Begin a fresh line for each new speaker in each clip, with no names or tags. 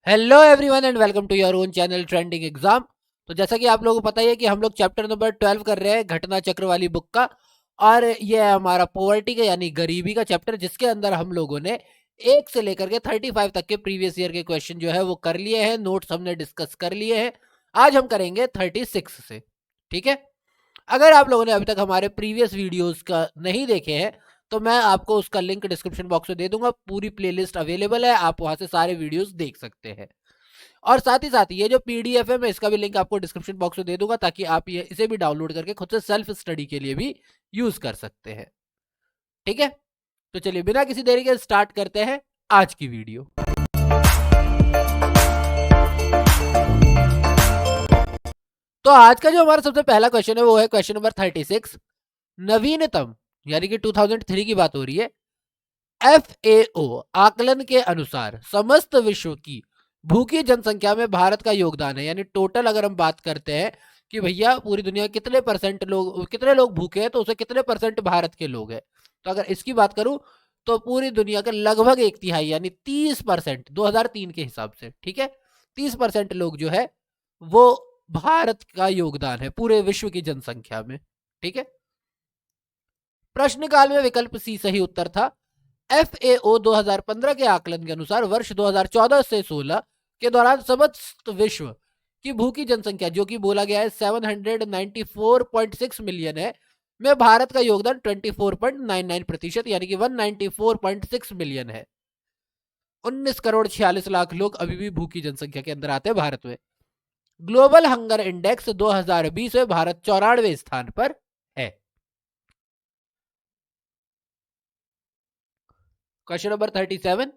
Hello everyone and welcome to your own channel trending exam. तो जैसा कि आप लोगों को पता ही है कि हम लोग चैप्टर नंबर 12 कर रहे हैं घटना चक्र वाली बुक का। और ये है हमारा पॉवर्टी का यानी गरीबी का चैप्टर, जिसके अंदर हम लोगों ने 1 से लेकर के 35 तक के प्रीवियस ईयर के क्वेश्चन जो है वो कर लिए हैं, नोट्स हमने डिस्कस कर लिए हैं। आज हम करेंगे 36 से। ठीक है, अगर आप लोगों ने अभी तक हमारे प्रीवियस वीडियोस का नहीं देखे हैं तो मैं आपको उसका लिंक डिस्क्रिप्शन बॉक्स में दे दूंगा। पूरी प्लेलिस्ट अवेलेबल है, आप वहां से सारे वीडियोस देख सकते हैं। और साथ ही साथ ये जो पीडीएफ है मैं इसका भी लिंक आपको डिस्क्रिप्शन बॉक्स में दे दूंगा, ताकि आप ये इसे भी डाउनलोड करके खुद से सेल्फ स्टडी के लिए भी यूज कर सकते हैं। ठीक है, तो चलिए बिना किसी देरी के स्टार्ट करते हैं आज की वीडियो। तो आज का जो हमारा सबसे पहला क्वेश्चन है वो है क्वेश्चन नंबर 36। नवीनतम यानी कि 2003 की बात हो रही है। FAO आकलन के अनुसार समस्त विश्व की भूखी जनसंख्या में भारत का योगदान है, यानी टोटल अगर हम बात करते हैं कि भैया पूरी दुनिया कितने परसेंट लोग, कितने लोग भूखे हैं, तो उसे कितने परसेंट भारत के लोग हैं। तो अगर इसकी बात करूं तो पूरी दुनिया का लगभग 1/3 यानी 30% 2003 के हिसाब से, ठीक है, 30% लोग जो है वो भारत का योगदान है पूरे विश्व की जनसंख्या में। ठीक है, प्रश्न काल में विकल्प सी सही उत्तर था। FAO 2015 के आकलन के अनुसार वर्ष 2014 से 16 के दौरान समस्त विश्व की भूखी जनसंख्या, जो कि बोला गया है 794.6 मिलियन है, में भारत का योगदान 24.99% यानी कि 194.6 मिलियन है। 19 करोड़ 46 लाख लोग अभी भी भूखी जनसंख्या के अंदर आते हैं भारत में। ग्लोबल हंगर इंडेक्स 2020 में भारत 94वें स्थान पर है। Question number 37।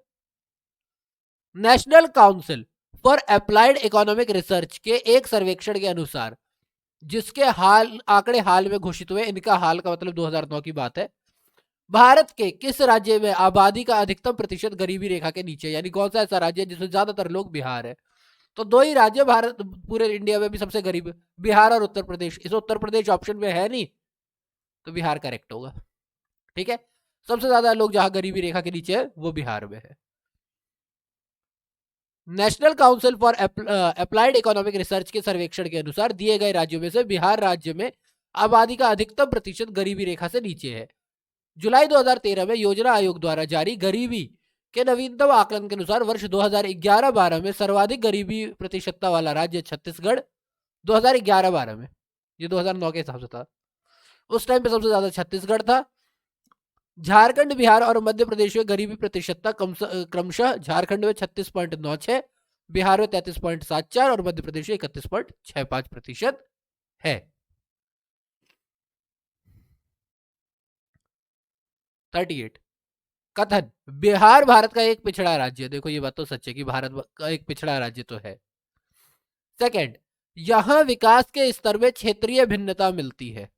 National council for applied economic research के एक सर्वेक्षण के अनुसार, जिसके आंकड़े हाल में घोषित हुए, इनका हाल का मतलब 2009 की बात है, भारत के किस राज्य में आबादी का अधिकतम प्रतिशत गरीबी रेखा के नीचे, यानी कौन सा ऐसा राज्य है जिसमें ज्यादातर लोग बिहार है। तो दो ही राज्य भारत पूरे इंडिया में भी सबसे गरीब, बिहार और उत्तर प्रदेश। इस उत्तर प्रदेश ऑप्शन में है नहीं, तो बिहार करेक्ट होगा। ठीक है, सबसे ज्यादा लोग जहां गरीबी रेखा के नीचे है वो बिहार में है। National council for applied economic research के सर्वेक्षण के अनुसार दिए गए राज्यों में से बिहार राज्य में आबादी का अधिकतम प्रतिशत गरीबी रेखा से नीचे है। जुलाई 2013 में योजना आयोग द्वारा जारी गरीबी के नवीनतम आकलन के अनुसार वर्ष 2011-12 में सर्वाधिक गरीबी प्रतिशतता वाला राज्य छत्तीसगढ़। 2011-12 में, ये 2009 के हिसाब से था, उस टाइम पे सबसे ज्यादा छत्तीसगढ़ था। झारखंड, बिहार और मध्य प्रदेश में गरीबी प्रतिशतता क्रमशः झारखंड में 36.96, बिहार में 33.74 और मध्य प्रदेश में 31.65% है। 38। कथन बिहार भारत का एक पिछड़ा राज्य, देखो ये बात तो सच है कि भारत का एक पिछड़ा राज्य तो है। सेकंड, यहां विकास के स्तर में क्षेत्रीय भिन्नता मिलती है।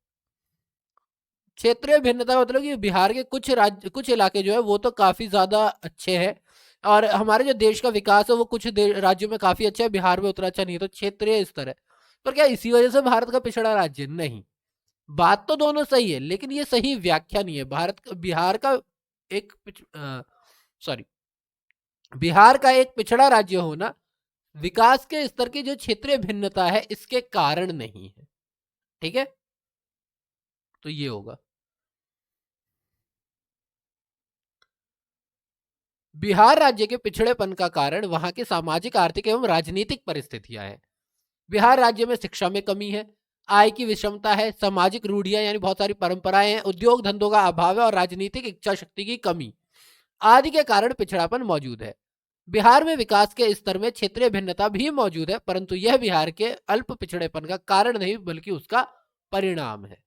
क्षेत्रीय भिन्नता मतलब कि बिहार के कुछ राज्य, कुछ इलाके जो है वो तो काफी ज्यादा अच्छे हैं, और हमारे जो देश का विकास है वो कुछ राज्यों में काफी अच्छा है, बिहार में उतना अच्छा नहीं है। तो क्षेत्रीय स्तर है, पर क्या इसी वजह से भारत का पिछड़ा राज्य नहीं? बात तो दोनों सही है, लेकिन ये सही व्याख्या नहीं है। बिहार का एक सॉरी बिहार का एक पिछड़ा राज्य होना विकास के स्तर की जो क्षेत्रीय भिन्नता है इसके कारण नहीं है। ठीक है, तो ये होगा। बिहार राज्य के पिछड़ेपन का कारण वहां की सामाजिक, आर्थिक एवं राजनीतिक परिस्थितियां हैं। बिहार राज्य में शिक्षा में कमी है, आय की विषमता है, सामाजिक रूढ़ियां यानी बहुत सारी परंपराएं हैं, उद्योग धंधों का अभाव है और राजनीतिक इच्छा शक्ति की कमी आदि के कारण पिछड़ापन मौजूद है। बिहार में विकास के स्तर में क्षेत्रीय भिन्नता भी मौजूद है, परंतु यह बिहार के अल्प पिछड़ेपन का कारण नहीं बल्कि उसका परिणाम है।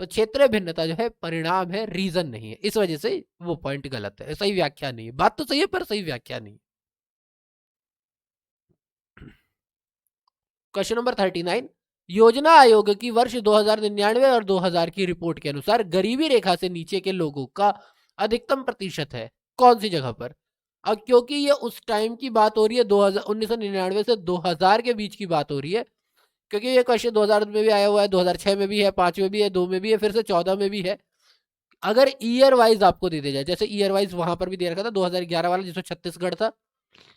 तो क्षेत्रीय भिन्नता जो है परिणाम है, रीजन नहीं है। इस वजह से वो पॉइंट गलत है, सही व्याख्या नहीं है। बात तो सही है पर सही व्याख्या नहीं। Question number 39। योजना आयोग की वर्ष 2099 और 2000 की रिपोर्ट के अनुसार गरीबी रेखा से नीचे के लोगों का अधिकतम प्रतिशत है कौन सी जगह पर? अब क्योंकि ये उस टाइम की बात हो रही है, 1999 से 2000 के बीच की बात हो रही है, क्योंकि ये क्वेश्चन 2000 में भी आया हुआ है, 2006 में भी है, 5 में भी है, 2 में भी है, फिर से 14 में भी है। अगर ईयर वाइज आपको दे दिया जाए, जैसे ईयर वाइज वहां पर भी दे रखा था 2011 वाला जिसमें छत्तीसगढ़ था,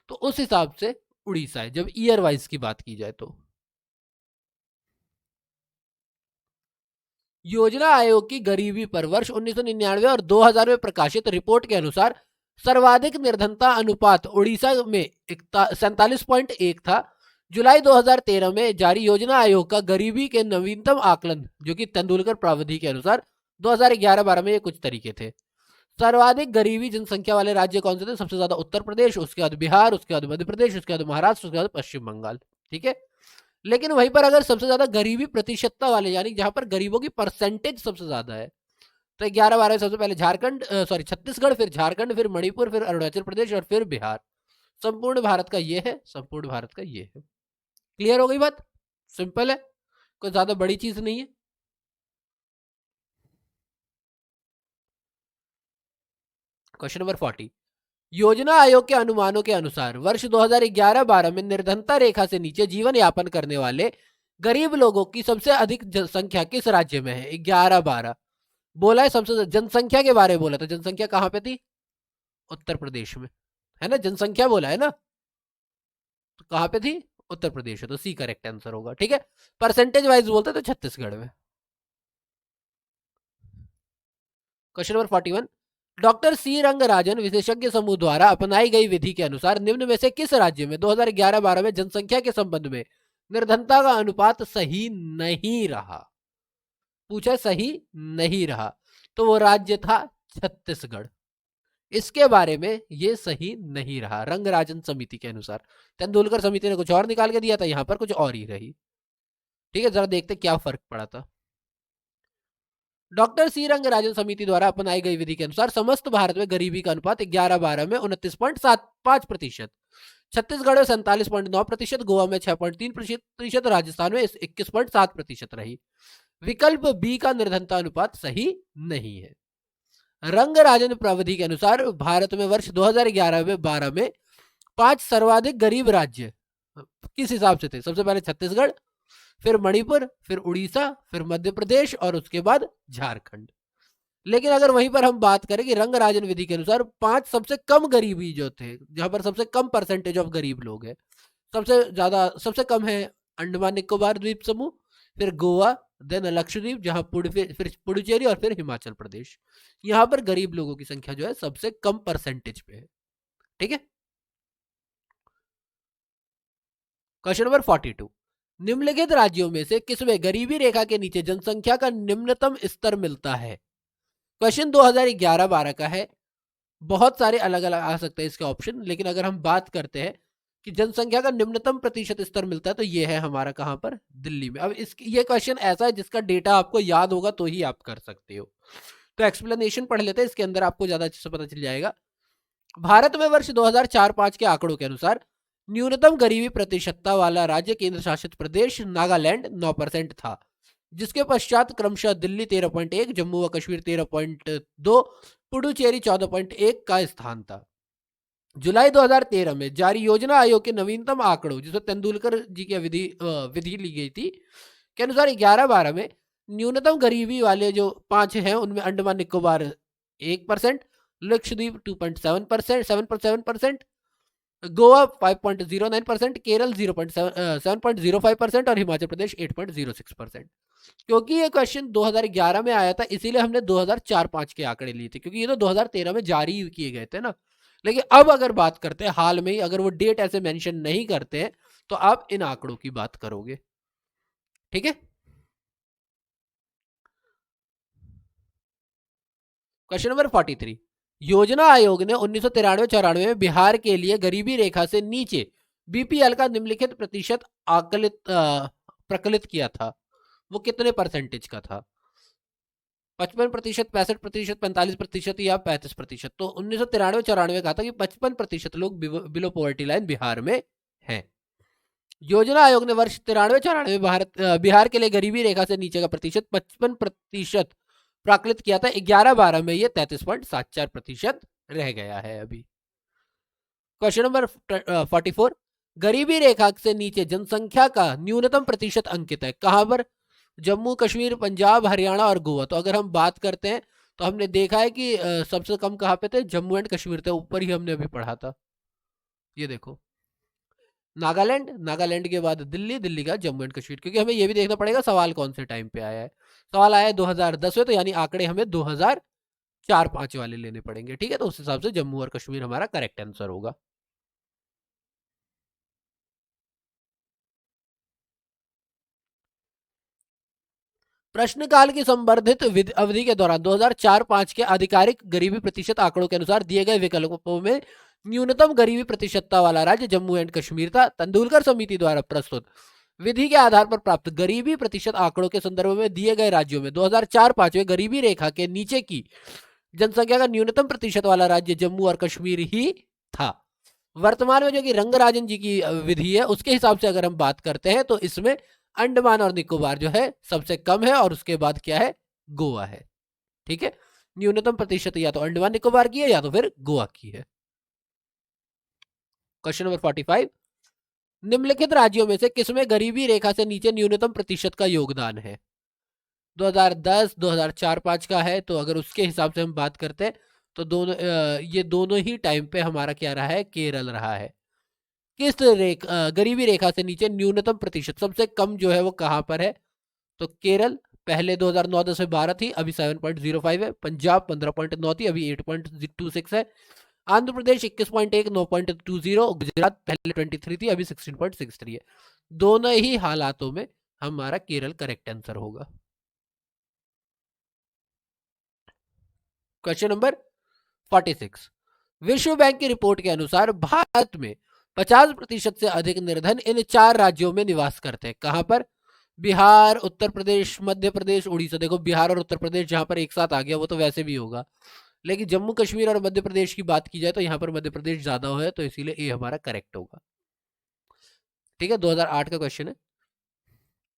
तो उस हिसाब से उड़ीसा है, जब ईयर वाइज की बात की जाए तो। योजना आयोग की गरीबी पर वर्ष 1999 और 2000 में प्रकाशित रिपोर्ट के अनुसार सर्वाधिक निर्धनता अनुपात उड़ीसा में 47.1 था। जुलाई 2013 में जारी योजना आयोग का गरीबी के नवीनतम आकलन, जो कि तेंदुलकर प्रावधि के अनुसार 2011-12 में ये कुछ तरीके थे। सर्वाधिक गरीबी जनसंख्या वाले राज्य कौन से थे? सबसे ज्यादा उत्तर प्रदेश, उसके बाद बिहार, उसके बाद मध्य प्रदेश, उसके बाद महाराष्ट्र, उसके बाद पश्चिम बंगाल। ठीक है, लेकिन वहीं पर अगर सबसे ज्यादा गरीबी प्रतिशतता वाले, यानी जहां पर गरीबों की परसेंटेज सबसे ज्यादा है, तो 11-12 सबसे पहले झारखंड, सॉरी छत्तीसगढ़, फिर झारखंड, फिर मणिपुर, फिर अरुणाचल प्रदेश और फिर बिहार। संपूर्ण भारत का ये है, संपूर्ण भारत का ये है। क्लियर हो गई बात? सिंपल है, कोई ज्यादा बड़ी चीज नहीं है। क्वेश्चन नंबर 40, योजना आयोग के अनुमानों के अनुसार वर्ष 2011-12 में निर्धनता रेखा से नीचे जीवन यापन करने वाले गरीब लोगों की सबसे अधिक संख्या किस राज्य में है? 11-12 बोला है, सबसे जनसंख्या के बारे में बोला, तो जनसंख्या कहां पे थी? उत्तर प्रदेश में, है ना, जनसंख्या बोला है ना, तो कहां पे थी? उत्तर प्रदेश है, तो सी करेक्ट आंसर होगा। ठीक है, परसेंटेज वाइज बोलते तो छत्तीसगढ़ में। Question number 41, doctor C Rangarajan विशेषज्ञ समूह द्वारा अपनाई गई विधि के अनुसार निम्न में से किस राज्य में 2011-12 में जनसंख्या के संबंध में निर्धनता का अनुपात सही नहीं रहा? पूछा सही नहीं रहा, तो वो राज्य था छत्तीसगढ़। इसके बारे में ये सही नहीं रहा रंगराजन समिति के अनुसार। तेंदुलकर समिति ने कुछ और निकाल के दिया था, यहां पर कुछ और ही रही। ठीक है, जरा देखते क्या फर्क पड़ा था। डॉक्टर सी रंगराजन समिति द्वारा अपनाई गई विधि के अनुसार समस्त भारत में गरीबी का अनुपात 11-12 में 29.75%, छत्तीसगढ़ में 47.9%, गोवा में 6.3%, राजस्थान में 21.7% रही। विकल्प बी का निर्धनता अनुपात सही नहीं है। रंगराजन प्रावधि के अनुसार भारत में वर्ष 2011-12 में 5 सर्वाधिक गरीब राज्य किस हिसाब से थे? सबसे पहले छत्तीसगढ़, फिर मणिपुर, फिर उड़ीसा, फिर मध्य प्रदेश और उसके बाद झारखंड। लेकिन अगर वहीं पर हम बात करें कि रंगराजन विधि के अनुसार 5 सबसे कम गरीबी जो थे, जहां पर सबसे कम परसेंटेज ऑफ गरीब लोग हैं, सबसे ज्यादा सबसे कम है अंडमान निकोबार द्वीप समूह, फिर गोवा, देन लक्षद्वीप, जहां फिर पुडुचेरी और फिर हिमाचल प्रदेश। यहां पर गरीब लोगों की संख्या जो है सबसे कम परसेंटेज पे है। ठीक है, क्वेश्चन नंबर 42, निम्नलिखित राज्यों में से किसमें गरीबी रेखा के नीचे जनसंख्या का निम्नतम स्तर मिलता है? क्वेश्चन 2011-12 का है, बहुत सारे अलग अलग आ सकते हैं इसके ऑप्शन, लेकिन अगर हम बात करते हैं कि जनसंख्या का निम्नतम प्रतिशत स्तर मिलता है, तो ये है हमारा कहां पर? दिल्ली में। अब इस ये क्वेश्चन ऐसा है जिसका डेटा आपको याद होगा तो ही आप कर सकते हो, तो एक्सप्लेनेशन पढ़ लेते हैं, इसके अंदर आपको ज्यादा अच्छे से पता चल जाएगा। भारत में वर्ष 2004-5 के आंकड़ों के अनुसार न्यूनतम गरीबी प्रतिशतता वाला राज्य केंद्र शासित प्रदेश नागालैंड 9% था, जिसके पश्चात क्रमशः दिल्ली 13.1, जम्मू व कश्मीर 13.2, पुडुचेरी 14.1 का स्थान था। जुलाई 2013 में जारी योजना आयोग के नवीनतम आंकड़ों, जिसमें तेंदुलकर जी की विधि ली गई थी, के अनुसार 11-12 में न्यूनतम गरीबी वाले जो 5 हैं उनमें अंडमान निकोबार 1%, लक्षद्वीप 2.7%, 7.7%, गोवा 5.09%, केरल 7.05% और हिमाचल प्रदेश 8.06%। क्योंकि ये क्वेश्चन 2011 में आया था, इसीलिए हमने 2004-5 के आंकड़े लिए थे, क्योंकि ये तो 2013 में जारी किए गए थे ना। लेकिन अब अगर बात करते हैं हाल में ही, अगर वो डेट ऐसे मेंशन नहीं करते हैं, तो आप इन आंकड़ों की बात करोगे। ठीक है, क्वेश्चन नंबर 43, योजना आयोग ने 1993-94 में बिहार के लिए गरीबी रेखा से नीचे बीपीएल का निम्नलिखित प्रतिशत प्रकलित किया था, वो कितने परसेंटेज का था? 55%, 65%, 45% या 35%? तो 1993-94 कहा था कि 55% लोग बिलो पॉवर्टी लाइन बिहार में हैं। योजना आयोग ने वर्ष 93-94 बिहार के लिए गरीबी रेखा से नीचे का प्रतिशत 55% प्राकलित किया था। 11-12 में ये 33.74% रह गया है अभी। क्वेश्चन नंबर 44, गरीबी रेखा से नीचे जनसंख्या का न्यूनतम प्रतिशत अंकित है कहां पर? जम्मू कश्मीर, पंजाब, हरियाणा और गोवा। तो अगर हम बात करते हैं तो हमने देखा है कि सबसे कम कहां पे थे? जम्मू एंड कश्मीर थे, ऊपर ही हमने अभी पढ़ा था, ये देखो। नागालैंड, नागालैंड के बाद दिल्ली, दिल्ली का जम्मू एंड कश्मीर, क्योंकि हमें ये भी देखना पड़ेगा सवाल कौन से टाइम पे आया है। सवाल आया है 2010 में, तो यानी आंकड़े हमें 2004-5 वाले लेने पड़ेंगे। ठीक है, तो उस हिसाब से जम्मू और कश्मीर हमारा करेक्ट आंसर होगा। प्रश्नकाल की संवर्धित अवधि के दौरान 2004-5 के आधिकारिक गरीबी प्रतिशत आंकड़ों के अनुसार दिए गए विकल्पों में न्यूनतम गरीबी प्रतिशतता वाला राज्य जम्मू एंड कश्मीर था। तेंदुलकर समिति द्वारा प्रस्तुत विधि के आधार पर प्राप्त गरीबी प्रतिशत आंकड़ों के संदर्भ में दिए गए राज्यों में 2004-5 में गरीबी रेखा के नीचे की जनसंख्या का न्यूनतम प्रतिशत वाला राज्य जम्मू और कश्मीर ही था। वर्तमान में जो कि रंगराजन जी की विधि है, उसके हिसाब से अगर हम बात करते हैं तो इसमें अंडमान और निकोबार जो है सबसे कम है, और उसके बाद क्या है, गोवा है। ठीक है, न्यूनतम प्रतिशत या तो अंडमान निकोबार की है या तो फिर गोवा की है। क्वेश्चन नंबर 45, निम्नलिखित राज्यों में से किसमें गरीबी रेखा से नीचे न्यूनतम प्रतिशत का योगदान है? 2010 2004-5 का है, तो अगर उसके हिसाब से हम बात करते हैं तो ये दोनों ही टाइम पे हमारा क्या रहा है, केरल रहा है। किस गरीबी रेखा से नीचे न्यूनतम प्रतिशत सबसे कम जो है वो कहां पर है? तो केरल पहले 2009-10 में 12 थी, अभी 7.05 है। पंजाब 15.9 थी, अभी 8.26 है। आंध्र प्रदेश 21.1 9.20। गुजरात पहले 23 थी, अभी 16.63 है। दोनों ही हालातों में हमारा केरल करेक्ट आंसर होगा। क्वेश्चन नंबर 46, विश्व बैंक की रिपोर्ट के अनुसार भारत में 50% से अधिक निर्धन इन 4 राज्यों में निवास करते हैं। कहां पर? बिहार, उत्तर प्रदेश, मध्य प्रदेश, उड़ीसा। देखो बिहार और उत्तर प्रदेश जहां पर एक साथ आ गया वो तो वैसे भी होगा, लेकिन जम्मू कश्मीर और मध्य प्रदेश की बात की जाए तो यहां पर मध्य प्रदेश ज्यादा है, तो इसीलिए ए हमारा करेक्ट होगा। ठीक है, 2008 का क्वेश्चन है।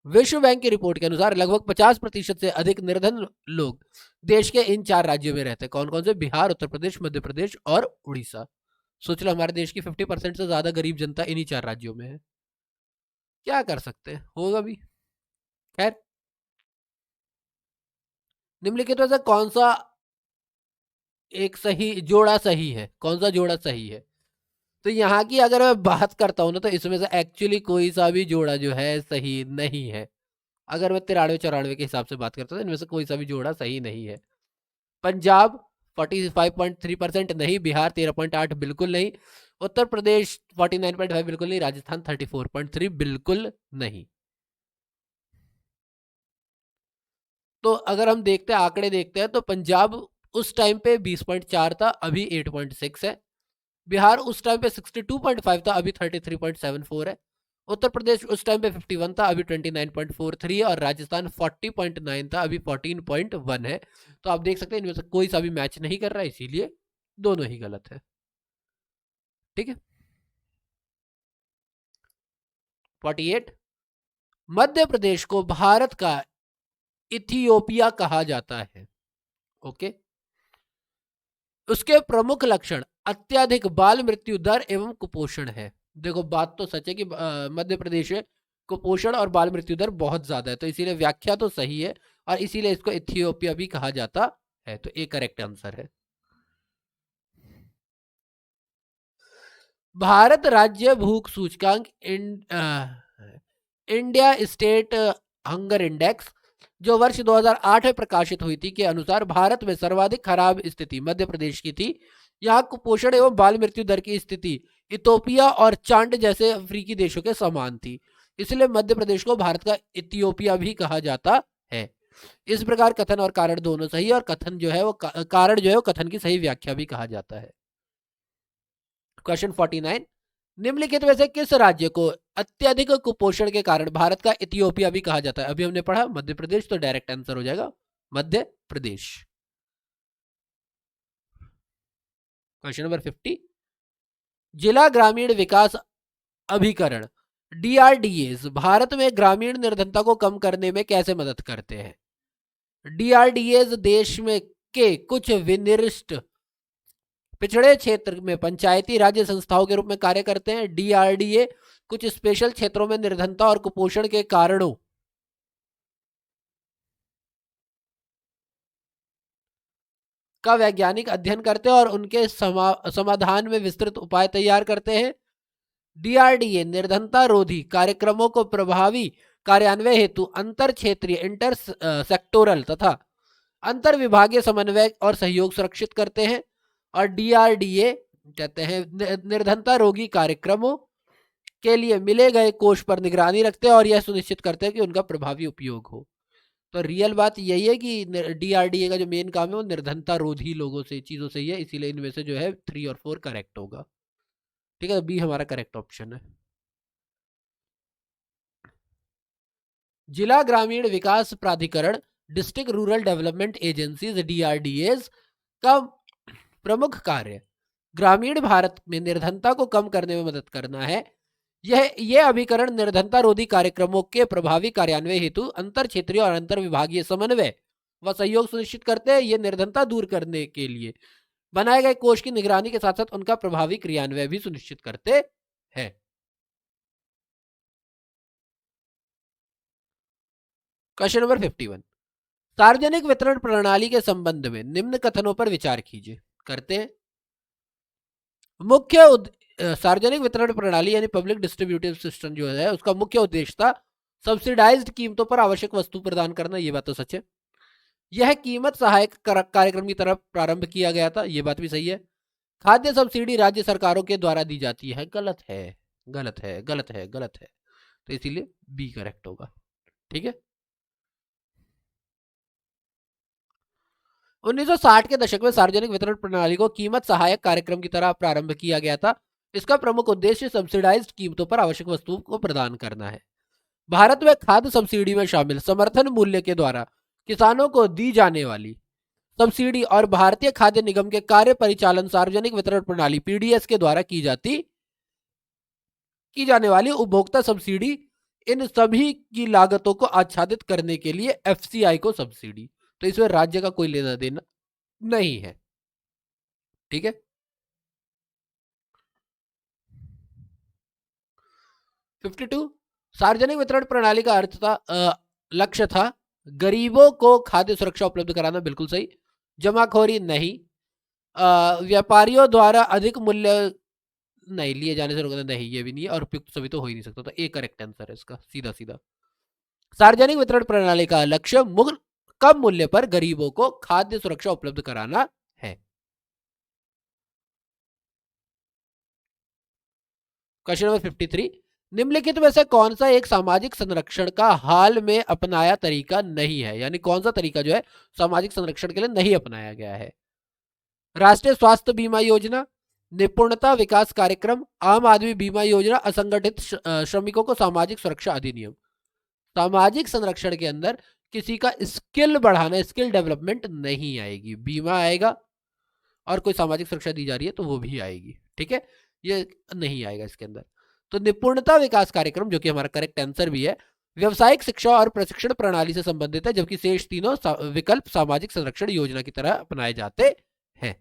विश्व बैंक की रिपोर्ट के अनुसार लगभग 50% से अधिक निर्धन लोग देश के इन 4 राज्यों में रहते हैं। कौन कौन से? बिहार, उत्तर प्रदेश, मध्य प्रदेश और उड़ीसा। सोच लो, हमारे देश की 50% से ज्यादा गरीब जनता इन्हीं 4 राज्यों में है। क्या कर सकते हैं, होगा भी। खैर, निम्नलिखित में से कौन सा एक सही जोड़ा सही है? कौन सा जोड़ा सही है? तो यहाँ की अगर मैं बात करता हूँ ना, तो इसमें से एक्चुअली कोई सा भी जोड़ा जो है सही नहीं है। अगर मैं 93-94 के हिसाब से बात करता हूँ, इनमें से कोई सा भी जोड़ा सही नहीं है। पंजाब 45.3% नहीं, बिहार 13.8 बिल्कुल नहीं, उत्तर प्रदेश 49.5 बिल्कुल नहीं, राजस्थान 34.3 बिल्कुल नहीं। तो अगर हम देखते हैं, आंकड़े देखते हैं, तो पंजाब उस टाइम पे 20.4 था, अभी 8.6 है। बिहार उस टाइम पे 62.5 था, अभी 33.74 है। उत्तर प्रदेश उस टाइम पे 51 था, अभी 29.43 है। और राजस्थान 40.9 था, अभी 14.1 है। तो आप देख सकते हैं इनमें से कोई सा भी मैच नहीं कर रहा है, इसीलिए दोनों ही गलत है। ठीक है, 48, मध्य प्रदेश को भारत का इथियोपिया कहा जाता है। ओके, उसके प्रमुख लक्षण अत्यधिक बाल मृत्यु दर एवं कुपोषण है। देखो बात तो सच है कि मध्य प्रदेश में कुपोषण और बाल मृत्यु दर बहुत ज्यादा है, तो इसीलिए व्याख्या तो सही है, और इसीलिए इसको इथियोपिया भी कहा जाता है। तो ए करेक्ट आंसर है। भारत राज्य भूख सूचकांक इंडिया स्टेट हंगर इंडेक्स जो वर्ष 2008 में प्रकाशित हुई थी, के अनुसार भारत में सर्वाधिक खराब स्थिति मध्य प्रदेश की थी। यहाँ कुपोषण एवं बाल मृत्यु दर की स्थिति इथोपिया और चांड जैसे अफ्रीकी देशों के समान थी, इसलिए मध्य प्रदेश को भारत का इथियोपिया भी कहा जाता है। इस प्रकार कथन और कारण दोनों सही है, और कथन जो है वो कारण जो है वो कथन की सही व्याख्या भी कहा जाता है। क्वेश्चन 49, निम्नलिखित में से किस राज्य को अत्यधिक कुपोषण के कारण भारत का इथियोपिया भी कहा जाता है? अभी हमने पढ़ा मध्य प्रदेश, तो डायरेक्ट आंसर हो जाएगा मध्य प्रदेश। क्वेश्चन नंबर 50, जिला ग्रामीण विकास अभिकरण डीआरडीए भारत में ग्रामीण निर्धनता को कम करने में कैसे मदद करते हैं? डीआरडीए देश में के कुछ विनिर्दिष्ट पिछड़े क्षेत्र में पंचायती राज्य संस्थाओं के रूप में कार्य करते हैं। डीआरडीए कुछ स्पेशल क्षेत्रों में निर्धनता और कुपोषण के कारणों का वैज्ञानिक अध्ययन करते हैं और उनके समाधान में विस्तृत उपाय तैयार करते हैं। डीआरडीए निर्धनता रोधी कार्यक्रमों को प्रभावी कार्यान्वयन हेतु अंतर क्षेत्रीय इंटर सेक्टोरल तथा अंतर विभागीय समन्वय और सहयोग सुरक्षित करते हैं। और डीआरडीए कहते हैं निर्धनता रोगी कार्यक्रमों के लिए मिले गए कोष पर निगरानी रखते हैं और यह सुनिश्चित करते हैं कि उनका प्रभावी उपयोग हो। तो रियल बात यही है कि डीआरडीए का जो मेन काम है वो निर्धनता रोधी लोगों से चीजों से ही है, इसीलिए इनमें से जो है 3 और 4 करेक्ट होगा। ठीक है, बी हमारा करेक्ट ऑप्शन है। जिला ग्रामीण विकास प्राधिकरण डिस्ट्रिक्ट रूरल डेवलपमेंट एजेंसीज डीआरडीएस का प्रमुख कार्य ग्रामीण भारत में निर्धनता को कम करने में मदद करना है। यह अभिकरण निर्धनता रोधी कार्यक्रमों के प्रभावी कार्यान्वयन हेतु अंतर क्षेत्रीय और अंतर विभागीय समन्वय व सहयोग सुनिश्चित करते हैं। यह निर्धनता दूर करने के लिए बनाए गए कोष की निगरानी के साथ साथ उनका प्रभावी क्रियान्वयन भी सुनिश्चित करते हैं। क्वेश्चन नंबर 51, सार्वजनिक वितरण प्रणाली के संबंध में निम्न कथनों पर विचार कीजिए। करते हैं। सार्वजनिक वितरण प्रणाली यानी पब्लिक डिस्ट्रीब्यूटिव सिस्टम जो है उसका मुख्य उद्देश्य था सब्सिडाइज्ड कीमतों पर आवश्यक वस्तु प्रदान करना। ये बात तो सच है। यह कीमत सहायक कार्यक्रम की तरफ प्रारंभ किया गया था। ये बात भी सही है। खाद्य सब्सिडी राज्य सरकारों के द्वारा दी जाती है। गलत है, गलत है, गलत है, गलत है। तो इसीलिए बी करेक्ट होगा। ठीक है। 1960 के दशक में सार्वजनिक वितरण प्रणाली को कीमत सहायक कार्यक्रम की तरह प्रारंभ किया गया था। इसका प्रमुख उद्देश्य सब्सिडाइज्ड कीमतों पर आवश्यक वस्तुओं को प्रदान करना है। भारत में खाद्य सब्सिडी में शामिल समर्थन मूल्य के द्वारा किसानों को दी जाने वाली सब्सिडी और भारतीय खाद्य निगम के कार्य परिचालन सार्वजनिक वितरण प्रणाली पीडीएस के द्वारा की जाने वाली उपभोक्ता सब्सिडी, इन सभी की लागतों को आच्छादित करने के लिए एफसीआई को सब्सिडी। तो इसमें राज्य का कोई लेना देना नहीं है। ठीक है। 52, सार्वजनिक वितरण प्रणाली का अर्थ था लक्ष्य था गरीबों को खाद्य सुरक्षा उपलब्ध कराना। बिल्कुल सही। जमाखोरी नहीं। व्यापारियों द्वारा अधिक मूल्य नहीं लिए जाने से रोकना नहीं, ये भी नहीं है। और उपयुक्त सभी तो हो ही नहीं सकता। तो ए करेक्ट आंसर है इसका, सीधा सीधा। सार्वजनिक वितरण प्रणाली का लक्ष्य कम मूल्य पर गरीबों को खाद्य सुरक्षा उपलब्ध कराना है। क्वेश्चन नंबर 53, निम्नलिखित में से कौन सा एक सामाजिक संरक्षण का हाल में अपनाया तरीका नहीं है, यानी कौन सा तरीका जो है सामाजिक संरक्षण के लिए नहीं अपनाया गया है। राष्ट्रीय स्वास्थ्य बीमा योजना, निपुणता विकास कार्यक्रम, आम आदमी बीमा योजना, असंगठित श्रमिकों को सामाजिक सुरक्षा अधिनियम। सामाजिक संरक्षण के अंदर किसी का स्किल बढ़ाना, स्किल डेवलपमेंट नहीं आएगी। बीमा आएगा और कोई सामाजिक सुरक्षा दी जा रही है तो वो भी आएगी। ठीक है, ये नहीं आएगा इसके अंदर। तो निपुणता विकास कार्यक्रम, जो कि हमारा करेक्ट आंसर भी है, व्यवसायिक शिक्षा और प्रशिक्षण प्रणाली से संबंधित है, जबकि शेष तीनों विकल्प सामाजिक संरक्षण योजना की तरह अपनाए जाते हैं।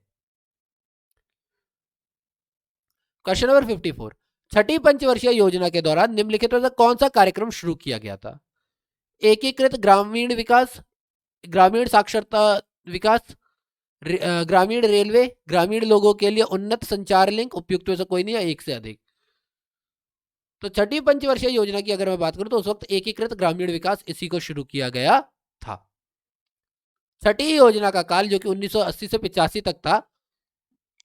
क्वेश्चन नंबर 54, छठी पंचवर्षीय योजना के दौरान निम्नलिखित में से कौन सा कार्यक्रम शुरू किया गया था। एकीकृत ग्रामीण विकास, ग्रामीण साक्षरता विकास, ग्रामीण रेलवे, ग्रामीण लोगों के लिए उन्नत संचार लिंक, उपयुक्त में से कोई नहीं है, एक से अधिक। तो छठी पंचवर्षीय योजना की अगर मैं बात करूं तो उस वक्त एकीकृत ग्रामीण विकास इसी को शुरू किया गया था। छठी योजना का काल जो कि 1980 से 85 तक था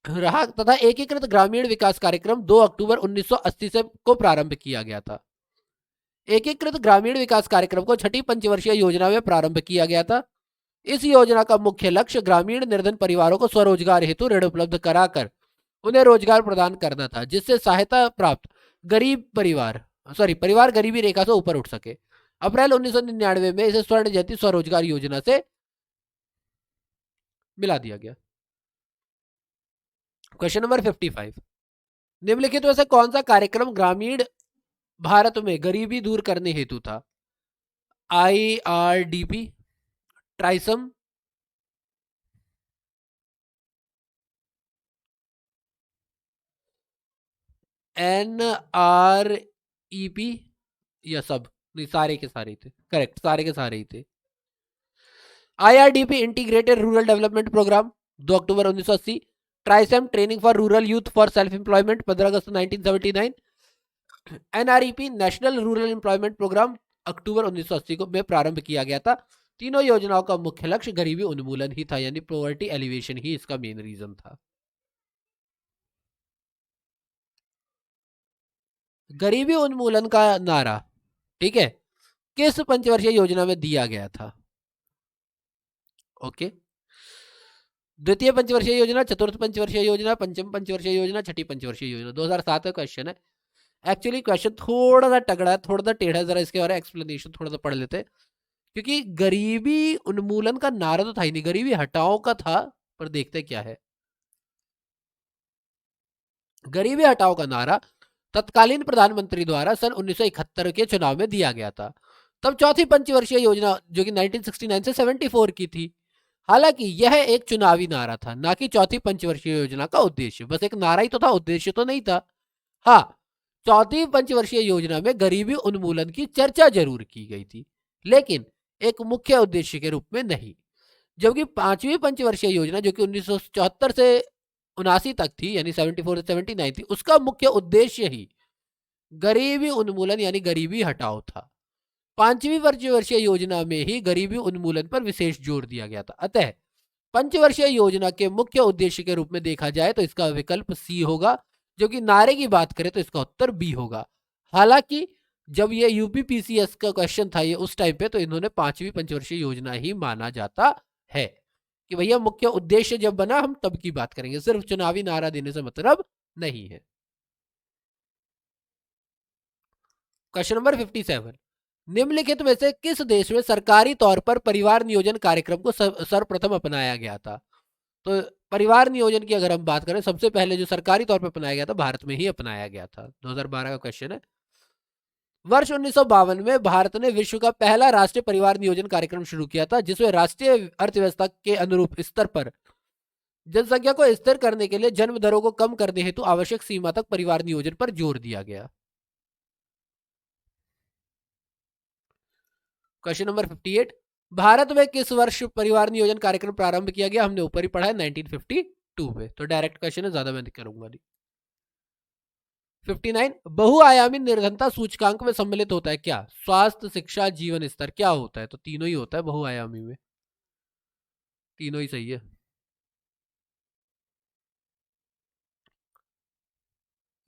रहा तथा एकीकृत ग्रामीण विकास कार्यक्रम 2 अक्टूबर 1980 से को प्रारंभ किया गया था। एकीकृत ग्रामीण विकास कार्यक्रम को छठी पंचवर्षीय योजना में प्रारंभ किया गया था। इस योजना का मुख्य लक्ष्य ग्रामीण निर्धन परिवारों को स्वरोजगार हेतु ऋण उपलब्ध कराकर उन्हें रोजगार प्रदान करना था, जिससे सहायता प्राप्त परिवार गरीबी रेखा से ऊपर उठ सके। अप्रैल 1999 में इसे स्वर्ण जयंती स्वरोजगार योजना से मिला दिया गया। क्वेश्चन नंबर 55, निम्नलिखित में से कौन सा कार्यक्रम ग्रामीण भारत में गरीबी दूर करने हेतु था। IRDP, ट्राइसम, NREP या सब नहीं, सारे के सारे थे। करेक्ट, सारे के सारे ही थे। IRDP integrated rural development programme 2 अक्टूबर 1980। TRYSEM training for rural youth for self employment 15 अगस्त 1979। NREP national rural employment programme अक्टूबर 1980 को में प्रारंभ किया गया था। तीनों योजनाओं का मुख्य लक्ष्य गरीबी उन्मूलन ही था, यानी पॉवर्टी एलिवेशन ही इसका मेन रीजन था। गरीबी उन्मूलन का नारा, ठीक है, किस पंचवर्षीय योजना में दिया गया था? ओके, द्वितीय पंचवर्षीय योजना, चतुर्थ पंचवर्षीय योजना, पंचम पंचवर्षीय योजना, छठी पंचवर्षीय योजना। 2007 का क्वेश्चन है। एक्चुअली क्वेश्चन थोड़ा सा तगड़ा है, थोड़ा सा टेढ़ा है, जरा इसके बारे में एक्सप्लेनेशन थोड़ा सा पढ़ लेते हैं। क्योंकि गरीबी उन्मूलन का नारा तो था ही नहीं, गरीबी हटाओ का था, पर देखते क्या है। गरीबी हटाओ का नारा तत्कालीन प्रधानमंत्री द्वारा सन 1971 के चुनाव में दिया गया था। तब चौथी पंचवर्षीय योजना जो कि 1969 से 74 की थी। हालांकि यह एक चुनावी नारा था, ना कि चौथी पंचवर्षीय योजना का उद्देश्य। बस एक नारा ही तो था, उद्देश्य तो नहीं था। हाँ, चौथी पंचवर्षीय योजना में गरीबी उन्मूलन की चर्चा जरूर की गई थी, लेकिन एक मुख्य उद्देश्य के रूप में नहीं। जबकि पांचवी पंचवर्षीय योजना जो कि 1974 से 79 तक थी, यानी 74 से 79 थी, उसका मुख्य उद्देश्य ही गरीबी उन्मूलन यानी गरीबी हटाओ था। पांचवी पंचवर्षीय योजना में ही गरीबी उन्मूलन पर विशेष जोर दिया गया था। अतः पंचवर्षीय योजना के मुख्य उद्देश्य के रूप में देखा जाए तो इसका विकल्प सी होगा। जो कि नारे की बात करें तो इसका उत्तर बी होगा। हालांकि जब ये यूपीपीसीएस का क्वेश्चन था ये उस टाइम पे, तो इन्होंने पांचवी पंचवर्षीय योजना ही माना जाता है कि भैया मुख्य उद्देश्य जब बना हम तब की बात करेंगे, सिर्फ चुनावी नारा देने से मतलब नहीं है। क्वेश्चन नंबर 57, निम्नलिखित में से किस देश में सरकारी तौर पर परिवार नियोजन कार्यक्रम को सर्वप्रथम अपनाया गया था? तो परिवार नियोजन की अगर हम बात करें, सबसे पहले जो सरकारी तौर पर अपनाया गया था भारत में ही अपनाया गया था। 2012 का क्वेश्चन है। वर्ष 1952 में भारत ने विश्व का पहला राष्ट्रीय परिवार नियोजन कार्यक्रम शुरू किया था, जिसमें राष्ट्रीय अर्थव्यवस्था के अनुरूप स्तर पर जनसंख्या को स्थिर करने के लिए जन्म दरों को कम करने हेतु आवश्यक सीमा तक परिवार नियोजन पर जोर दिया गया। क्वेश्चन नंबर 58, भारत में किस वर्ष परिवार नियोजन कार्यक्रम प्रारंभ किया गया? हमने ऊपर ही पढ़ा है 1952 में, तो डायरेक्ट क्वेश्चन है, ज्यादा मैं नहीं करूंगा नहीं। 59, बहुआयामी निर्धनता सूचकांक में सम्मिलित होता है क्या? स्वास्थ्य, शिक्षा, जीवन स्तर, क्या होता है? तो तीनों ही होता है बहुआयामी में, तीनों ही सही है।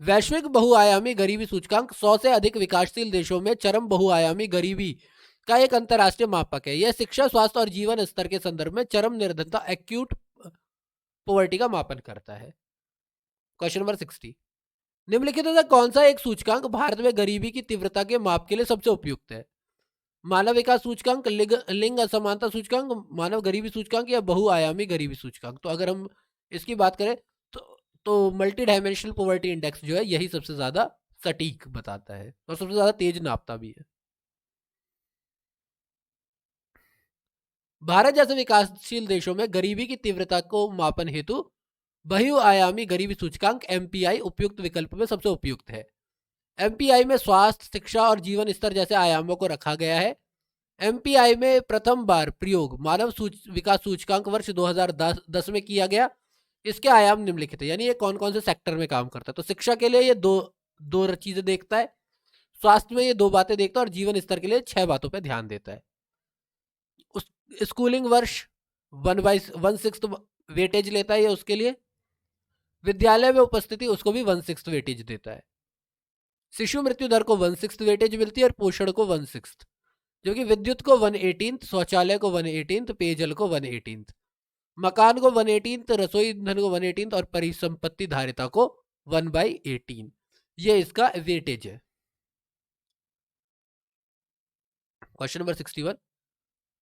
वैश्विक बहुआयामी गरीबी सूचकांक 100 से अधिक विकासशील देशों में चरम बहुआयामी गरीबी का एक अंतरराष्ट्रीय मापक है। यह शिक्षा, स्वास्थ्य और जीवन स्तर के संदर्भ में चरम निर्धनता एक्यूट पॉवर्टी का मापन करता है। क्वेश्चन नंबर 60, निम्नलिखित में कौन सा एक सूचकांक भारत में गरीबी की तीव्रता के माप के लिए सबसे उपयुक्त है? मानव विकास सूचकांक, लिंग असमानता सूचकांक, मानव गरीबी सूचकांक या बहुआयामी गरीबी सूचकांक? तो अगर हम इसकी बात करें तो मल्टी डायमेंशनल पॉवर्टी इंडेक्स जो है यही सबसे ज्यादा सटीक बताता है और सबसे ज्यादा तेज नापता भी है। भारत जैसे विकासशील देशों में गरीबी की तीव्रता को मापन हेतु बहुआयामी गरीबी सूचकांक एमपीआई उपयुक्त विकल्प में सबसे उपयुक्त है। एमपीआई में स्वास्थ्य, शिक्षा और जीवन स्तर जैसे आयामों को रखा गया है। एमपीआई में प्रथम बार प्रयोग मानव विकास सूचकांक वर्ष 2010 में किया गया। इसके आयाम निम्नलिखित है, यानी ये कौन कौन से सेक्टर में काम करता है? तो शिक्षा के लिए ये दो चीजें देखता है, स्वास्थ्य में ये 2 बातें देखता है और जीवन स्तर के लिए 6 बातों पर ध्यान देता है। उस स्कूलिंग वर्ष 1/6 वेटेज लेता है ये उसके लिए। विद्यालय में उपस्थिति उसको भी 1/6 वेटेज देता है। शिशु मृत्यु दर को 1/6 वेटेज मिलती है और पोषण को 1/6, जो कि विद्युत को 1/18, शौचालय को 1/18, पेयजल को 1/18, मकान को 1/18, रसोई ईंधन को 1/18 और परिसंपत्ति धारिता को 1/18। ये इसका वेटेज है। क्वेश्चन नंबर 61,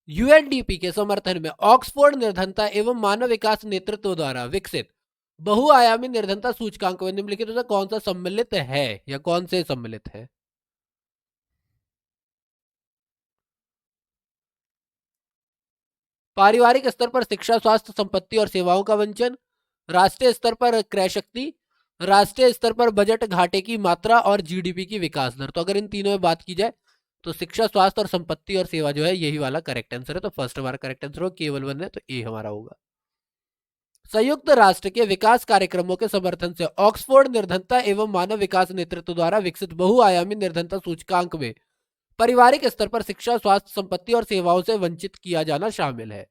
यूएनडीपी के समर्थन में ऑक्सफोर्ड निर्धनता एवं मानव विकास नेतृत्व द्वारा विकसित बहुआयामी निर्धनता सूचकांक में निम्नलिखित में कौन सा सम्मिलित है या कौन से सम्मिलित है? पारिवारिक स्तर पर शिक्षा, स्वास्थ्य, संपत्ति और सेवाओं का वंचन, राष्ट्रीय स्तर पर क्रय शक्ति, राष्ट्रीय स्तर पर बजट घाटे की मात्रा और जीडीपी की विकास दर। तो अगर इन तीनों में बात की जाए तो शिक्षा, स्वास्थ्य और संपत्ति और सेवा जो है यही वाला करेक्ट आंसर है। तो फर्स्ट हमारा करेक्ट आंसर होगा, केवल 1 है, तो ए हमारा होगा। संयुक्त राष्ट्र के विकास कार्यक्रमों के समर्थन से ऑक्सफोर्ड निर्धनता एवं मानव विकास नेतृत्व द्वारा विकसित बहुआयामी निर्धनता सूचकांक में पारिवारिक स्तर पर शिक्षा, स्वास्थ्य, संपत्ति और सेवाओं से वंचित किया जाना शामिल है।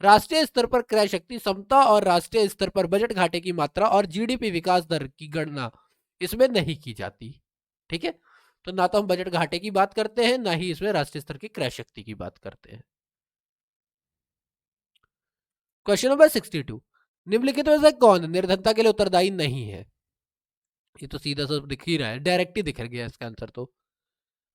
राष्ट्रीय स्तर पर क्रय शक्ति समता और राष्ट्रीय स्तर पर बजट घाटे की मात्रा और जीडीपी विकास दर की गणना इसमें नहीं की जाती। ठीक है, तो ना तो हम बजट घाटे की बात करते हैं, ना ही इसमें राष्ट्रीय स्तर की क्रय शक्ति की बात करते हैं। क्वेश्चन नंबर 62, निम्नलिखित में से कौन निर्धनता के लिए उत्तरदायी नहीं है? ये तो सीधा सा दिख ही रहा है, डायरेक्ट ही दिख गया इसका आंसर। तो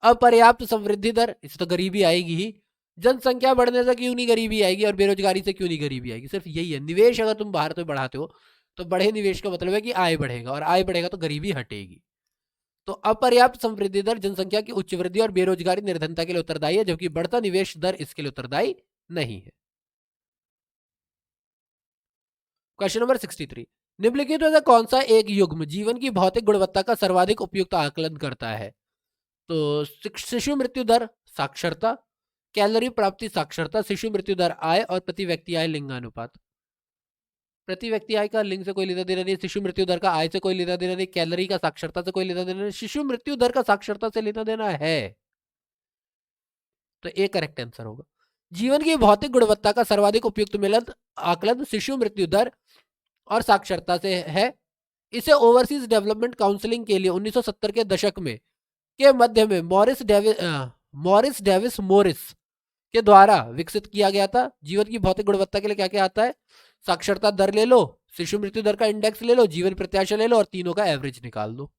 अपर्याप्त समृद्धि दर, इससे तो गरीबी आएगी ही। जनसंख्या बढ़ने से क्यों नहीं गरीबी आएगी, और बेरोजगारी से क्यों नहीं गरीबी आएगी? सिर्फ यही है। निवेश अगर तुम भारत में बढ़ाते हो तो बढ़े निवेश का मतलब है कि आय बढ़ेगा, और आय बढ़ेगा तो गरीबी हटेगी। तो अपर्याप्त समृद्धि दर, जनसंख्या की उच्च वृद्धि और बेरोजगारी निर्धनता के लिए उत्तरदायी है, जबकि बढ़ता निवेश दर इसके लिए उत्तरदायी नहीं है। क्वेश्चन नंबर 63, निम्नलिखित में से कौन सा एक युग्म जीवन की भौतिक गुणवत्ता का सर्वाधिक उपयुक्त आकलन करता है? तो शिशु मृत्यु दर, साक्षरता, कैलोरी प्राप्ति साक्षरता, शिशु मृत्यु दर आय, और प्रति व्यक्ति आय लिंगानुपात। प्रति व्यक्ति आय का लिंग से कोई लेना देना नहीं, शिशु मृत्यु दर का आय से कोई लेना देना नहीं, कैलोरी का साक्षरता से कोई लेना देना नहीं, शिशु मृत्यु दर का साक्षरता से लेना देना है। तो ए करेक्ट आंसर होगा। जीवन की भौतिक गुणवत्ता का सर्वाधिक उपयुक्त मिलन आकलन शिशु मृत्यु दर और साक्षरता से है। इसे ओवरसीज डेवलपमेंट काउंसिलिंग के लिए 1970 के दशक में के मध्य में मॉरिस डेविस मोरिस के द्वारा विकसित किया गया था। जीवन की भौतिक गुणवत्ता के लिए क्या क्या आता है? साक्षरता दर ले लो, शिशु मृत्यु दर का इंडेक्स ले लो, जीवन प्रत्याशा ले लो, और तीनों का एवरेज निकाल दो।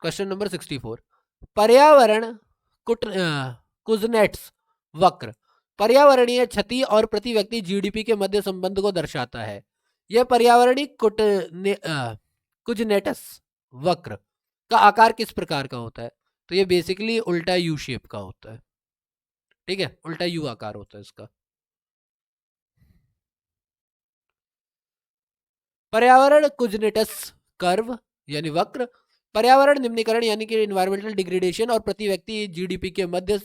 क्वेश्चन नंबर 64, पर्यावरण कुजनेट्स वक्र पर्यावरणीय क्षति और प्रति व्यक्ति जीडीपी के मध्य संबंध को दर्शाता है। यह पर्यावरणीय कुजनेट्स वक्र का आकार किस प्रकार का होता है? तो ये बेसिकली उल्टा यू शेप का होता है। ठीक है, उल्टा यू आकार होता है इसका। पर्यावरण कुजनेट्स कर्व यानी वक्र पर्यावरण निम्नीकरण यानी कि इन्वायरमेंटल डिग्रेडेशन और प्रति व्यक्ति जीडीपी के मध्य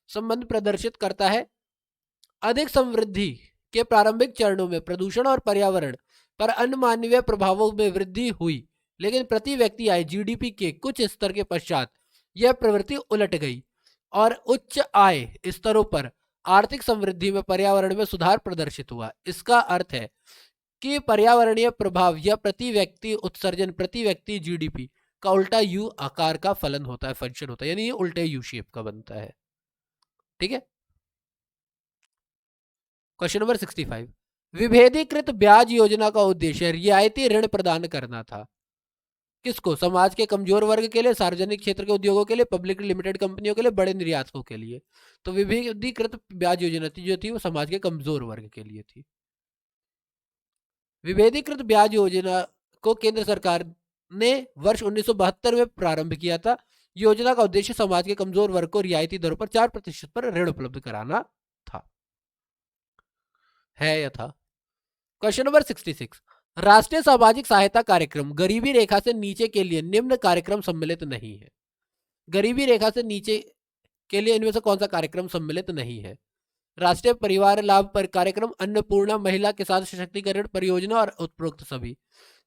संबंध प्रदर्शित करता है। अधिक समृद्धि के प्रारंभिक चरणों में प्रदूषण और पर्यावरण पर अन्य मानवीय प्रभावों में वृद्धि हुई, लेकिन प्रति व्यक्ति आय जीडीपी के कुछ स्तर के पश्चात यह प्रवृत्ति उलट गई और उच्च आय स्तरों पर आर्थिक समृद्धि में पर्यावरण में सुधार प्रदर्शित हुआ। इसका अर्थ है कि पर्यावरणीय प्रभाव या प्रति व्यक्ति उत्सर्जन प्रति व्यक्ति जीडीपी का उल्टा यू आकार का फलन होता है, फंक्शन होता है, यानी ये उल्टे यू शेप का बनता है। ठीक है, क्वेश्चन नंबर 65, विभेदीकृत ब्याज योजना का उद्देश्य रियायती ऋण प्रदान करना था। किसको? समाज के कमजोर वर्ग के लिए, सार्वजनिक क्षेत्र के उद्योगों के लिए, पब्लिक लिमिटेड कंपनियों के लिए, बड़े निर्यातकों के लिए। तो विभेदीकृत ब्याज योजना जो थी वो समाज के कमजोर वर्ग के लिए थी। विभेदीकृत ब्याज योजना को केंद्र सरकार ने वर्ष 1972 में प्रारंभ किया था। योजना का उद्देश्य समाज के कमजोर वर्ग को रियायती दरों पर 4% पर ऋण उपलब्ध कराना था, है या था। क्वेश्चन नंबर 66, राष्ट्रीय सामाजिक सहायता कार्यक्रम गरीबी रेखा से नीचे के लिए निम्न कार्यक्रम सम्मिलित नहीं है। गरीबी रेखा से नीचे के लिए इनमें से कौन सा कार्यक्रम सम्मिलित नहीं है? राष्ट्रीय परिवार लाभ पर कार्यक्रम, अन्नपूर्णा महिला किसान सशक्तिकरण परियोजना और उपरोक्त सभी।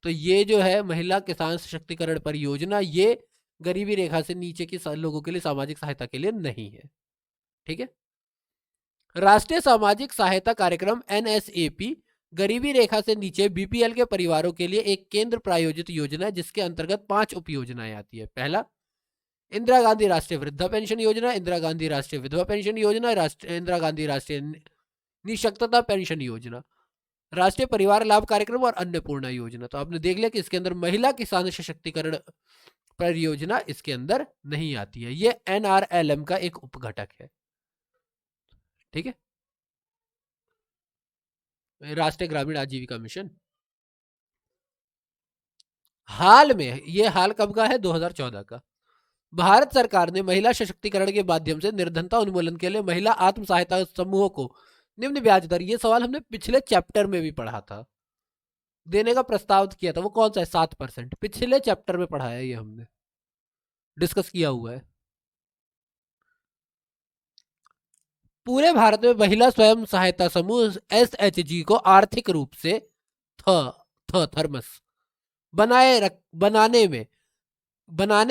तो ये जो है महिला किसान सशक्तिकरण परियोजना, ये गरीबी रेखा से नीचे के लोगों के लिए सामाजिक सहायता के लिए नहीं है। ठीक है, राष्ट्रीय सामाजिक सहायता कार्यक्रम एनएसएपी गरीबी रेखा से नीचे बीपीएल के परिवारों के लिए एक केंद्र प्रायोजित योजना है, जिसके अंतर्गत 5 उप योजनाएं आती है। पहला, इंदिरा गांधी राष्ट्रीय वृद्धा पेंशन योजना, इंदिरा गांधी राष्ट्रीय विधवा पेंशन योजना, इंदिरा गांधी राष्ट्रीय निशक्तता पेंशन योजना, राष्ट्रीय परिवार लाभ कार्यक्रम और अन्नपूर्णा योजना। तो आपने देख लिया कि इसके अंदर महिला किसान सशक्तिकरण परियोजना इसके अंदर नहीं आती है, ये एनआरएलएम का एक उपघटक है। ठीक है, राष्ट्रीय ग्रामीण आजीविका मिशन। हाल में, ये हाल कब का है? 2014 का। भारत सरकार ने महिला सशक्तिकरण के माध्यम से निर्धनता उन्मूलन के लिए महिला आत्म सहायता समूहों को निम्न ब्याज दर, ये सवाल हमने पिछले चैप्टर में भी पढ़ा था, देने का प्रस्ताव किया था। वो कौन सा है? 7%। पिछले चैप्टर में पढ़ा है, ये हमने डिस्कस किया हुआ है। पूरे भारत में महिला स्वयं सहायता समूह SHG को आर्थिक रूप से थर्मस बनाने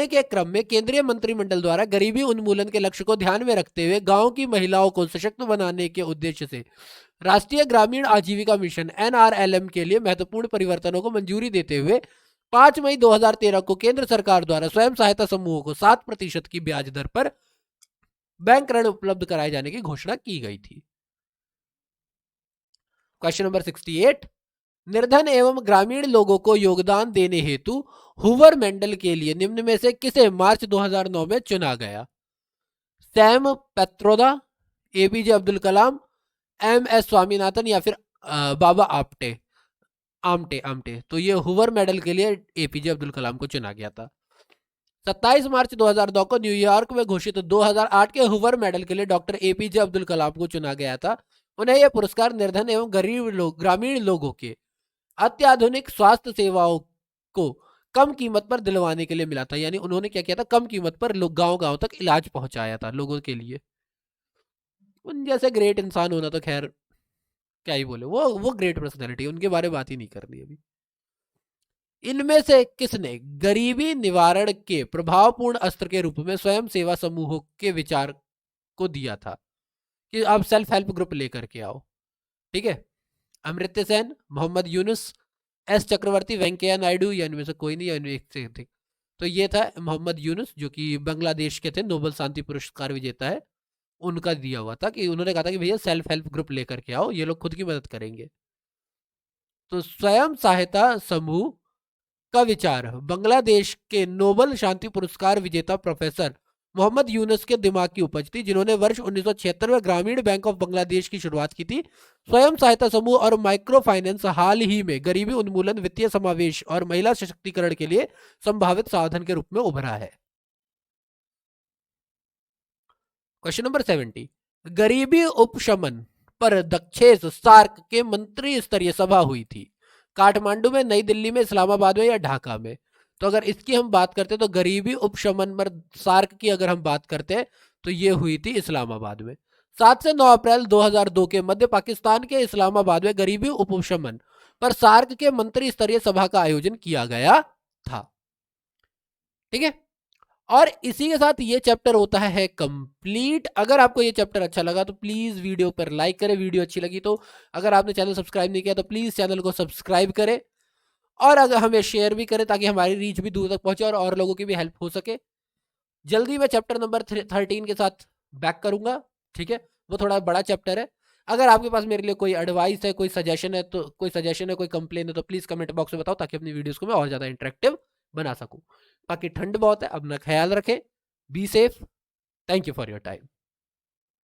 के क्रम में केंद्रीय मंत्रिमंडल द्वारा गरीबी उन्मूलन के लक्ष्य को ध्यान में रखते हुए गांव की महिलाओं को सशक्त बनाने के उद्देश्य से राष्ट्रीय ग्रामीण आजीविका मिशन NRLM के लिए महत्वपूर्ण परिवर्तनों को मंजूरी देते हुए 5 मई 2013 को केंद्र सरकार द्वारा स्वयं सहायता समूहों को 7% की ब्याज दर पर बैंक ऋण उपलब्ध कराए जाने की घोषणा की गई थी। क्वेश्चन नंबर 68, निर्धन एवं ग्रामीण लोगों को योगदान देने हेतु हुवर मेंडल के लिए निम्न में से किसे मार्च 2009 में चुना गया? Sam Pitroda, APJ Abdul Kalam, MS Swaminathan या फिर बाबा आमटे। तो ये हुवर मेडल के लिए APJ अब्दुल कलाम को चुना गया था। 27 मार्च 2002 को न्यूयॉर्क में घोषित 2008 के हुवर मेडल के लिए डॉक्टर APJ अब्दुल कलाम को चुना गया था। उन्हें यह पुरस्कार निर्धन एवं ग्रामीण लोगों के अत्याधुनिक स्वास्थ्य सेवाओं को कम कीमत पर दिलवाने के लिए मिला था। यानी उन्होंने क्या किया था, कम कीमत पर लोग गांव-गांव तक इलाज पहुंचाया था लोगों के लिए। उन जैसे ग्रेट इंसान होना तो खैर क्या ही बोले, वो ग्रेट पर्सनैलिटी, उनके बारे में बात ही नहीं करनी अभी। इनमें से किसने गरीबी निवारण के प्रभावपूर्ण अस्त्र के रूप में स्वयं सेवा समूहों के विचार को दिया था कि आप सेल्फ हेल्प ग्रुप लेकर के आओ? ठीक है, अमर्त्य सेन, मोहम्मद यूनुस, S चक्रवर्ती, वेंकैया नायडू, या इनमें से कोई नहीं, या एक से थे। तो ये था मोहम्मद यूनुस, जो कि बांग्लादेश के थे, नोबेल शांति पुरस्कार विजेता है। उनका दिया हुआ था कि उन्होंने कहा था कि भैया सेल्फ हेल्प ग्रुप लेकर के आओ, ये लोग खुद की मदद करेंगे। तो स्वयं सहायता समूह का विचार बांग्लादेश के नोबेल शांति पुरस्कार विजेता प्रोफेसर मोहम्मद यूनुस के दिमाग की उपज थी, जिन्होंने वर्ष 1976 में ग्रामीण बैंक ऑफ बांग्लादेश की शुरुआत की थी। स्वयं सहायता समूह और माइक्रो फाइनेंस हाल ही में गरीबी उन्मूलन, वित्तीय समावेश और महिला सशक्तिकरण के लिए संभावित साधन के रूप में उभरा है। क्वेश्चन नंबर 70, गरीबी उपशमन पर दक्षेस सार्क के मंत्री स्तरीय सभा हुई थी। काठमांडू में, नई दिल्ली में, इस्लामाबाद में या ढाका में? तो अगर इसकी हम बात करते हैं तो गरीबी उपशमन पर सार्क की अगर हम बात करते हैं तो ये हुई थी इस्लामाबाद में। 7 से 9 अप्रैल 2002 के मध्य पाकिस्तान के इस्लामाबाद में गरीबी उपशमन पर सार्क के मंत्री स्तरीय सभा का आयोजन किया गया था। ठीक है, और इसी के साथ ये चैप्टर होता है कंप्लीट। अगर आपको ये चैप्टर अच्छा लगा तो प्लीज वीडियो पर लाइक करें, वीडियो अच्छी लगी तो अगर आपने चैनल सब्सक्राइब नहीं किया तो प्लीज चैनल को सब्सक्राइब करें, और अगर हमें शेयर भी करें ताकि हमारी रीच भी दूर तक पहुंचे और लोगों की भी हेल्प हो सके। जल्दी मैं चैप्टर नंबर 13 के साथ बैक करूंगा। ठीक है, वो थोड़ा बड़ा चैप्टर है। अगर आपके पास मेरे लिए कोई एडवाइस है, कोई सजेशन है, कोई कंप्लेन है तो प्लीज कमेंट बॉक्स में बताओ, ताकि अपनी वीडियोस को मैं और ज्यादा इंटरेक्टिव बना सकूं। बाकी ठंड बहुत है, अपना ख्याल रखें, be safe, thank you for your time.